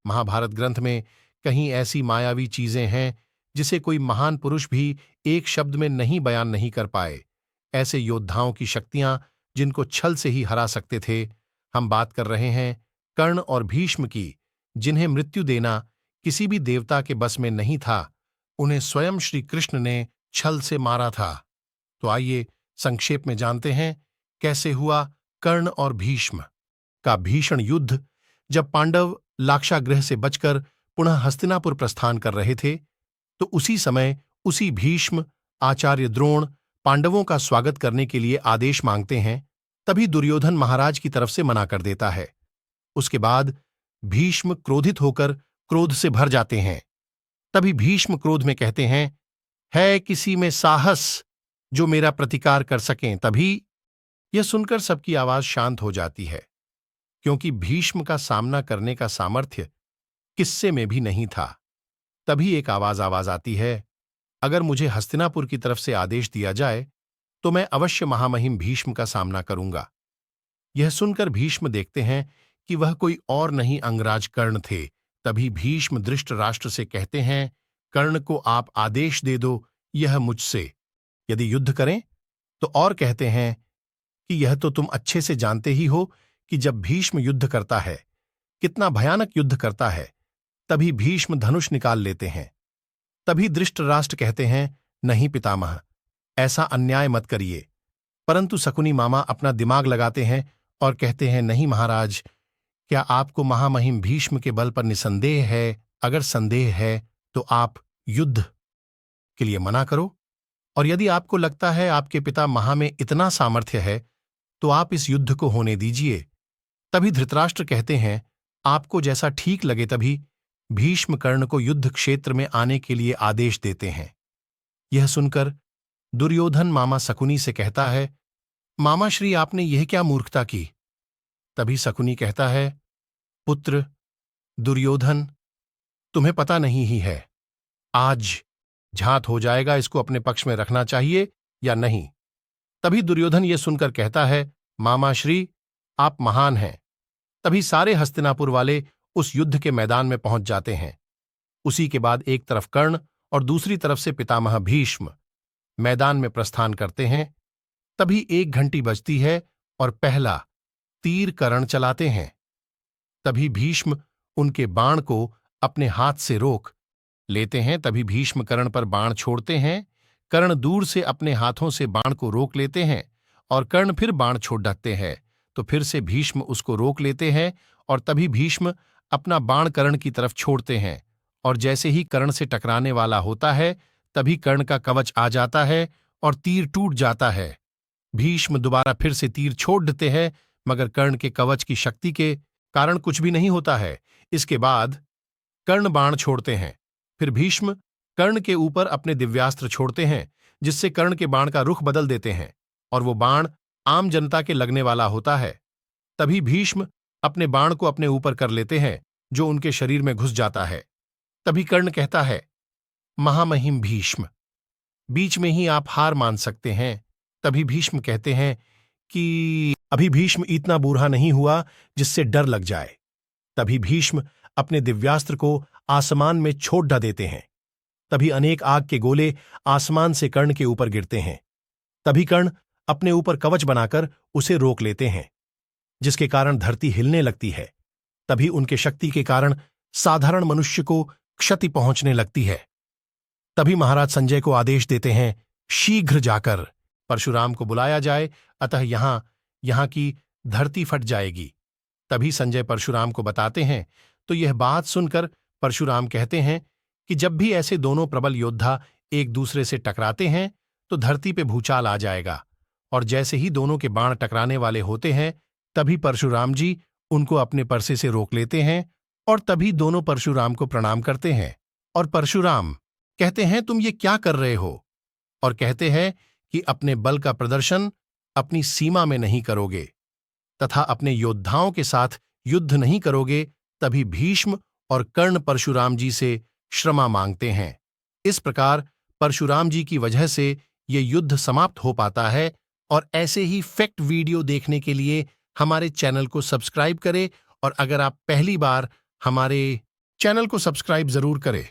महाभारत ग्रंथ में कहीं ऐसी मायावी चीजें हैं जिसे कोई महान पुरुष भी एक शब्द में नहीं बयान नहीं कर पाए। ऐसे योद्धाओं की शक्तियां जिनको छल से ही हरा सकते थे। हम बात कर रहे हैं कर्ण और भीष्म की, जिन्हें मृत्यु देना किसी भी देवता के बस में नहीं था। उन्हें स्वयं श्री कृष्ण ने छल से मारा था। तो आइए संक्षेप में जानते हैं कैसे हुआ कर्ण और भीष्म का भीषण युद्ध। जब पांडव लाक्षागृह से बचकर पुनः हस्तिनापुर प्रस्थान कर रहे थे, तो उसी समय उसी भीष्म, आचार्य द्रोण पांडवों का स्वागत करने के लिए आदेश मांगते हैं। तभी दुर्योधन महाराज की तरफ से मना कर देता है। उसके बाद भीष्म क्रोधित होकर क्रोध से भर जाते हैं। तभी भीष्म क्रोध में कहते हैं, है किसी में साहस जो मेरा प्रतिकार कर सकें? तभी यह सुनकर सबकी आवाज शांत हो जाती है, क्योंकि भीष्म का सामना करने का सामर्थ्य किस्से में भी नहीं था। तभी एक आवाज आती है, अगर मुझे हस्तिनापुर की तरफ से आदेश दिया जाए तो मैं अवश्य महामहिम भीष्म का सामना करूंगा। यह सुनकर भीष्म देखते हैं कि वह कोई और नहीं अंगराज कर्ण थे। तभी भीष्म धृतराष्ट्र से कहते हैं, कर्ण को आप आदेश दे दो यह मुझसे यदि युद्ध करें तो। और कहते हैं कि यह तो तुम अच्छे से जानते ही हो कि जब भीष्म युद्ध करता है कितना भयानक युद्ध करता है। तभी भीष्म धनुष निकाल लेते हैं। तभी धृतराष्ट्र कहते हैं, नहीं पितामह, ऐसा अन्याय मत करिए। परंतु शकुनी मामा अपना दिमाग लगाते हैं और कहते हैं, नहीं महाराज, क्या आपको महामहिम भीष्म के बल पर निसंदेह है? अगर संदेह है तो आप युद्ध के लिए मना करो, और यदि आपको लगता है आपके पिता महा में इतना सामर्थ्य है तो आप इस युद्ध को होने दीजिए। तभी धृतराष्ट्र कहते हैं, आपको जैसा ठीक लगे। तभी भीष्म कर्ण को युद्ध क्षेत्र में आने के लिए आदेश देते हैं। यह सुनकर दुर्योधन मामा शकुनी से कहता है, मामा श्री, आपने यह क्या मूर्खता की? तभी शकुनी कहता है, पुत्र दुर्योधन, तुम्हें पता नहीं ही है, आज झांत हो जाएगा इसको अपने पक्ष में रखना चाहिए या नहीं। तभी दुर्योधन यह सुनकर कहता है, मामा श्री, आप महान हैं। तभी सारे हस्तिनापुर वाले उस युद्ध के मैदान में पहुंच जाते हैं। उसी के बाद एक तरफ कर्ण और दूसरी तरफ से पितामह भीष्म मैदान में प्रस्थान करते हैं। तभी एक घंटी बजती है और पहला तीर कर्ण चलाते हैं। तभी भीष्म उनके बाण को अपने हाथ से रोक लेते हैं। तभी भीष्म कर्ण पर बाण छोड़ते हैं। कर्ण दूर से अपने हाथों से बाण को रोक लेते हैं और कर्ण फिर बाण छोड़ देते हैं। तो फिर से भीष्म उसको रोक लेते हैं और तभी भीष्म अपना बाण कर्ण की तरफ छोड़ते हैं, और जैसे ही कर्ण से टकराने वाला होता है तभी कर्ण का कवच आ जाता है और तीर टूट जाता है। भीष्म दोबारा फिर से तीर छोड़ देते हैं, मगर कर्ण के कवच की शक्ति के कारण कुछ भी नहीं होता है। इसके बाद कर्ण बाण छोड़ते हैं। फिर भीष्म कर्ण के ऊपर अपने दिव्यास्त्र छोड़ते हैं, जिससे कर्ण के बाण का रुख बदल देते हैं और वो बाण आम जनता के लगने वाला होता है। तभी भीष्म अपने बाण को अपने ऊपर कर लेते हैं, जो उनके शरीर में घुस जाता है। तभी कर्ण कहता है, महामहिम भीष्म, बीच में ही आप हार मान सकते हैं। तभी भीष्म कहते हैं कि अभी भीष्म इतना बूढ़ा नहीं हुआ जिससे डर लग जाए। तभी भीष्म अपने दिव्यास्त्र को आसमान में छोड़ देते हैं। तभी अनेक आग के गोले आसमान से कर्ण के ऊपर गिरते हैं। तभी कर्ण अपने ऊपर कवच बनाकर उसे रोक लेते हैं, जिसके कारण धरती हिलने लगती है। तभी उनके शक्ति के कारण साधारण मनुष्य को क्षति पहुंचने लगती है। तभी महाराज संजय को आदेश देते हैं, शीघ्र जाकर परशुराम को बुलाया जाए, अतः यहां की धरती फट जाएगी। तभी संजय परशुराम को बताते हैं। तो यह बात सुनकर परशुराम कहते हैं कि जब भी ऐसे दोनों प्रबल योद्धा एक दूसरे से टकराते हैं तो धरती पे भूचाल आ जाएगा, और जैसे ही दोनों के बाण टकराने वाले होते हैं तभी परशुराम जी उनको अपने परसे से रोक लेते हैं, और तभी दोनों परशुराम को प्रणाम करते हैं। और परशुराम कहते हैं, तुम ये क्या कर रहे हो? और कहते हैं कि अपने बल का प्रदर्शन अपनी सीमा में नहीं करोगे तथा अपने योद्धाओं के साथ युद्ध नहीं करोगे। तभी भीष्म और कर्ण परशुराम जी से क्षमा मांगते हैं। इस प्रकार परशुराम जी की वजह से ये युद्ध समाप्त हो पाता है। और ऐसे ही फैक्ट वीडियो देखने के लिए हमारे चैनल को सब्सक्राइब करें, और अगर आप पहली बार हमारे चैनल को सब्सक्राइब जरूर करें।